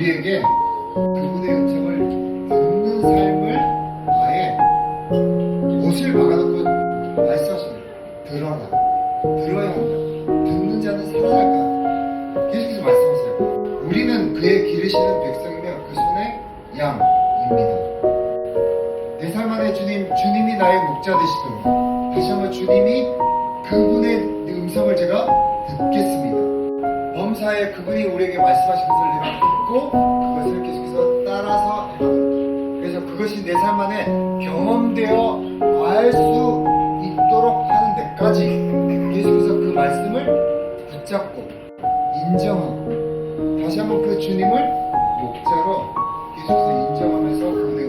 우리에게 그분의 음성을 듣는 삶을 아예 못을 막아놓고 말씀하시는 들어라, 들어야 한다, 듣는 자는 살아날 거야. 계속해서 말씀하세요. 우리는 그의 기르시는 백성이며 그 손의 양입니다. 내 삶 안에 주님이 나의 목자 되시도록 다시 한번 주님이 그분의 음성을 제가 듣겠습니다. 범사에 그분이 우리에게 말씀하신 것을 내가 듣고 그것을 계속해서 따라서 행하도록. 그래서 그것이 내 삶 안에 경험되어 알 수 있도록 하는 데까지 계속해서 그 말씀을 붙잡고 인정하고 다시 한번 그 주님을 목자로 계속해서 인정하면서 그분의